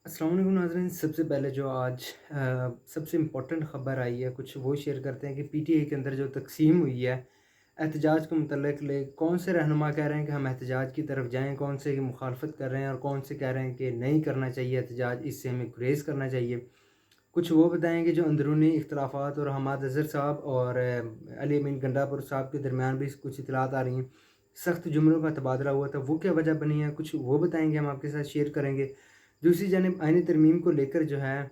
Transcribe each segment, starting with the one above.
अस्सलाम वालेकुम नाज़रीन। सबसे पहले जो आज सबसे इम्पोर्टेंट ख़बर आई है कुछ वो शेयर करते हैं कि पीटीआई के अंदर जो तक़सीम हुई है एहतजाज के मुतल्लिक़ कौन से रहनुमा कह रहे हैं कि हम एहतजाज की तरफ जाएँ, कौन से की मुखालफत कर रहे हैं और कौन से कह रहे हैं कि नहीं करना चाहिए एहतजाज, इससे हमें गुरेज़ करना चाहिए। कुछ वो बताएँगे जो अंदरूनी इख्तिलाफ़ात और हमाद अज़हर साहब और अली अमीन गंडापुर साहब के दरमियान भी कुछ इत्तलात आ रही हैं। सख्त जुमलों का तबादला हुआ था, वो क्या वजह बनी है, कुछ वो बताएँगे, हम आपके साथ शेयर करेंगे। दूसरी जानिब आईनी तरमीम को लेकर जो है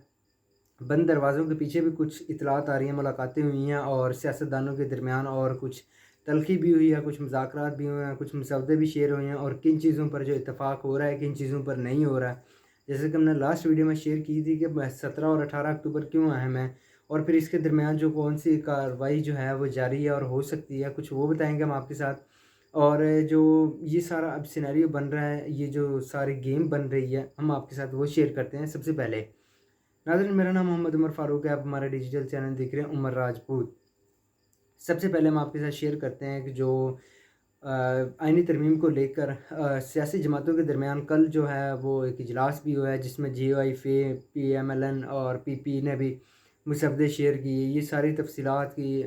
बंद दरवाज़ों के पीछे भी कुछ इत्तलात आ रही हैं, मुलाकातें हुई हैं और सियासतदानों के दरमियान और कुछ तल्ख़ी भी हुई है, कुछ मुज़ाकरात भी हुए हैं, कुछ मसौदे भी शेयर हुए हैं और किन चीज़ों पर जो इत्तफ़ाक़ हो रहा है, किन चीज़ों पर नहीं हो रहा है। जैसे कि हमने लास्ट वीडियो में शेयर की थी कि 17 और 18 अक्टूबर क्यों अहम है और फिर इसके दरमियान जो कौन-सी कार्रवाई जो है वो जारी है और हो सकती है, कुछ वो बताएँगे हम आपके साथ। और जो ये सारा अब सिनेरियो बन रहा है, ये जो सारी गेम बन रही है, हम आपके साथ वो शेयर करते हैं। सबसे पहले नाज़रीन, मेरा नाम मोहम्मद उमर फ़ारूक है, आप हमारा डिजिटल चैनल देख रहे हैं उमर राजपूत। सबसे पहले हम आपके साथ शेयर करते हैं कि जो आईनी तरमीम को लेकर सियासी जमातों के दरमियान कल जो है वो एक इजलास भी हुआ है जिसमें जीओआई, फे, पीएमएलएन और पीपी ने भी मुसव्वदे शेयर किए। ये सारी तफसीलात की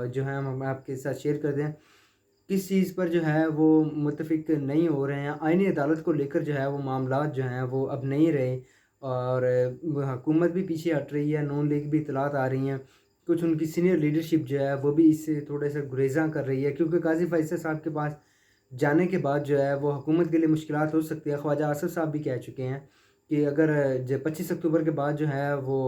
जो है हम आपके साथ शेयर करते हैं। किस चीज़ पर जो है वो मुत्तफ़िक नहीं हो रहे हैं, आईनी अदालत को लेकर जो है वो मामलात जो हैं वो अब नहीं रहे और हुकूमत भी पीछे हट रही है, नून लीग भी इत्तलात आ रही हैं। कुछ उनकी सीनियर लीडरशिप जो है वो भी इससे थोड़ा-सा गुरेज़ां कर रही है क्योंकि काज़ी फ़ैसल साहब के पास जाने के बाद जो है वो हुकूमत के लिए मुश्किलात हो सकती है। ख्वाजा आसिफ़ साहब भी कह चुके हैं कि अगर ज 25 अक्टूबर के बाद जो है वो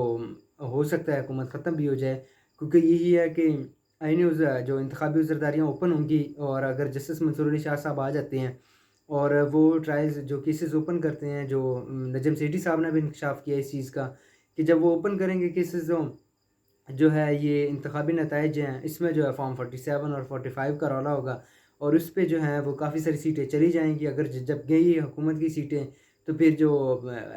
हो सकता है हुकूमत ख़त्म भी हो जाए क्योंकि यही है कि आईनी जो इंतखाबी वज़ीरदारियाँ ओपन होंगी और अगर जस्टिस मंसूर अली शाह साहब आ जाते हैं और वो ट्रायल्स जो केसेस ओपन करते हैं, जो नजम सेठी साहब ने भी इंकशाफ किया इस चीज़ का कि जब वो ओपन करेंगे केसेस जो है ये इंतखाबी नताइज हैं, इसमें जो है फॉर्म 47 और 45 का रौला होगा और उस पे जो है वो काफ़ी सारी सीटें चली जाएँगी। अगर जब गई हुकूमत की सीटें तो फिर जो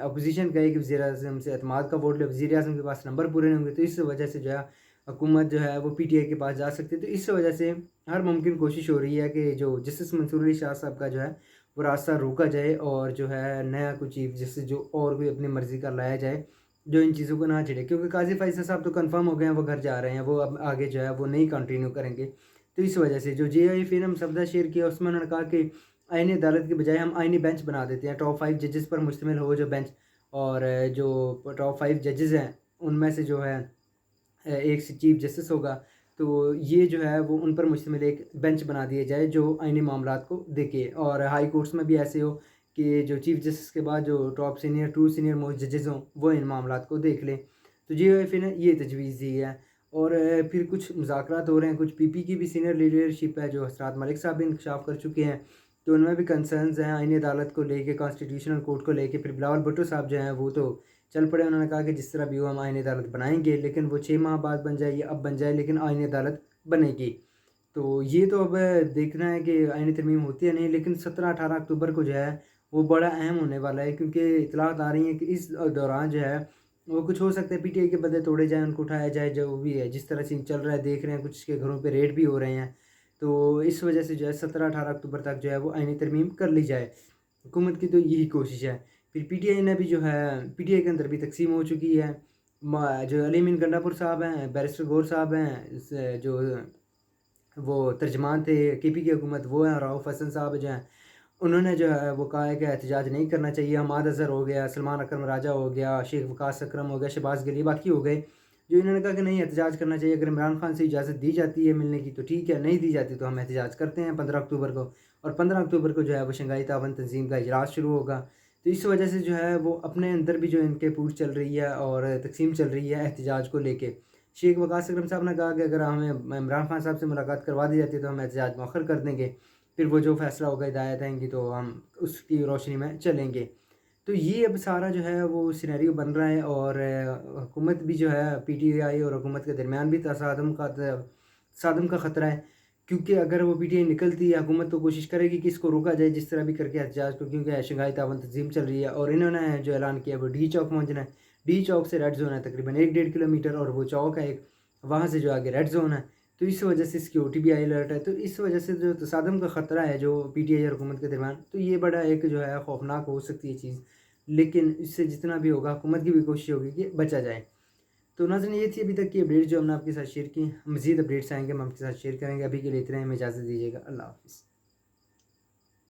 अपोज़िशन कहेगी वज़ीर-ए-आज़म से एतमाद का वोट ले, वज़ीर-ए-आज़म के पास नंबर पूरे नहीं होंगे, तो इस वजह से जो है हुकूमत जो है वो पीटीआई के पास जा सकती है। तो इस वजह से हर मुमकिन कोशिश हो रही है कि जो जस्टिस मंसूर अली शाह साहब का जो है वो रास्ता रोका जाए और जो है नया कोई चीफ़ जस्टिस जो और कोई अपनी मर्ज़ी का लाया जाए, जो इन चीज़ों को ना छिड़े। क्योंकि काज़ी फ़ैसल साहब तो कन्फ़र्म हो गए हैं, वो घर जा रहे हैं, वो अब आगे जो है वो नहीं कंटिन्यू करेंगे। तो इस वजह से जो जेआईएफ ने मसवदा शेयर किया उसमें उन्होंने कहा कि आईनी अदालत की बजाय हम आईनी बेंच बना देते हैं, टॉप 5 जजेस पर मुश्तमिल हो जो बेंच और जो टॉप 5 जजेस हैं उनमें से जो है एक से चीफ जस्टिस होगा, तो ये जो है वो उन पर मुश्तमिल एक बेंच बना दिया जाए जो आईनी मामलात को देखे और हाई कोर्ट्स में भी ऐसे हो कि जो चीफ जस्टिस के बाद जो टॉप सीनियर 2 सीनियर मोस्ट जजेस हों वो इन मामलात को देख लें। तो जीओएफए ने ये तजवीज़ दी है और फिर कुछ मुज़ाकरात हो रहे हैं, कुछ पीपी की भी सीनियर लीडरशिप है जो हसरत मलिक साहब भी इंकशाफ कर चुके हैं, तो उनमें भी कंसर्न्स हैं आईनी अदालत को लेके, कॉन्स्टिट्यूशनल कोर्ट को लेके। फिर बिलावल भुट्टो साहब जो हैं वो तो चल पड़े, उन्होंने कहा कि जिस तरह भी हो हम आईनी अदालत बनाएंगे, लेकिन वो 6 माह बाद बन जाए या अब बन जाए, लेकिन आईनी अदालत बनेगी। तो ये तो अब देखना है कि आईनी तरमीम होती है नहीं, लेकिन 17-18 अक्टूबर को जो है वो बड़ा अहम होने वाला है क्योंकि इतलात आ रही हैं कि इस दौरान जो है वो कुछ हो सकता है, पीटीआई के बंदे तोड़े जाएँ, उनको उठाया जाए, जो भी है जिस तरह से चल रहा है देख रहे हैं, कुछ के घरों पे रेड भी हो रहे हैं। तो इस वजह से जो है 17-18 अक्टूबर तक जो है वो आईनी तरमीम कर ली जाए। हुकूमत की तो यही कोशिश है। फिर पीटीआई ने भी जो है पीटीआई के अंदर भी तकसीम हो चुकी है। जो अली अमीन गंडापुर साहब हैं, बैरिस्टर गौर साहब हैं, जो वो तर्जमान थे केपी की हुकूमत वो हैं, रऊफ़ हसन साहब जो हैं, उन्होंने जो है वो कहा है कि एहतजाज नहीं करना चाहिए। हमाद अज़हर हो गया, सलमान अकरम राजा हो गया, शेख वकास अकरम हो गया, शहबाज़ गिली बाकी हो गए, जो इन्होंने कहा कि नहीं एहतजाज करना चाहिए। अगर इमरान खान से इजाज़त दी जाती है मिलने की तो ठीक है, नहीं दी जाती तो हम एहतजाज करते हैं 15 अक्टूबर को। और 15 अक्टूबर को जो है वो शंघाई तावन तंज़ीम का इजलास शुरू होगा। तो इस वजह से जो है वो अपने अंदर भी जो इनके पूछ चल रही है और तक़सीम चल रही है एहतजाज को लेके। शेख वकास अकरम साहब ने कहा कि अगर हमें इमरान खान साहब से मुलाकात करवा दी जाती है तो हम एहतजाज मौखर कर देंगे। फिर वो जो फ़ैसला होगा हिदायत आएँगी तो हम उसकी रोशनी में चलेंगे। तो ये अब सारा जो है वो सिनेरियो बन रहा है और हुकूमत भी जो है पीटीआई और हुकूमत के दरमियान भी तसादम का ख़तरा है क्योंकि अगर वो पीटीआई निकलती है, हुकूमत तो कोशिश करेगी कि इसको रोका जाए जिस तरह भी करके एहतजाज को, क्योंकि शंघाई तावन तंज़ीम चल रही है और इन्होंने जो ऐलान किया वो डी चौक पहुँचना है। डी चौक से रेड ज़ोन है तकरीबन 1 डेढ़ किलोमीटर और वो चौक है एक, वहाँ से जो आगे रेड ज़ोन है। तो इस वजह से सिक्योरिटी भी हाई अलर्ट है। तो इस वजह से जो तसादम का ख़तरा है जो पीटीआई और हुकूमत के दरमियान, तो ये बड़ा एक जो है खौफनाक हो सकती है चीज़। لیکن اس سے جتنا بھی ہوگا حکومت کی بھی کوشش ہوگی کہ بچا جائے۔ تو ناظرین یہ تھی ابھی تک کی اپڈیٹ جو ہم نے آپ کے ساتھ شیئر کی، مزید اپڈیٹس آئیں گے ہم آپ کے ساتھ شیئر کریں گے، ابھی کے لیے اتنا ہی، ہمیں اجازت دیجیے گا، اللہ حافظ۔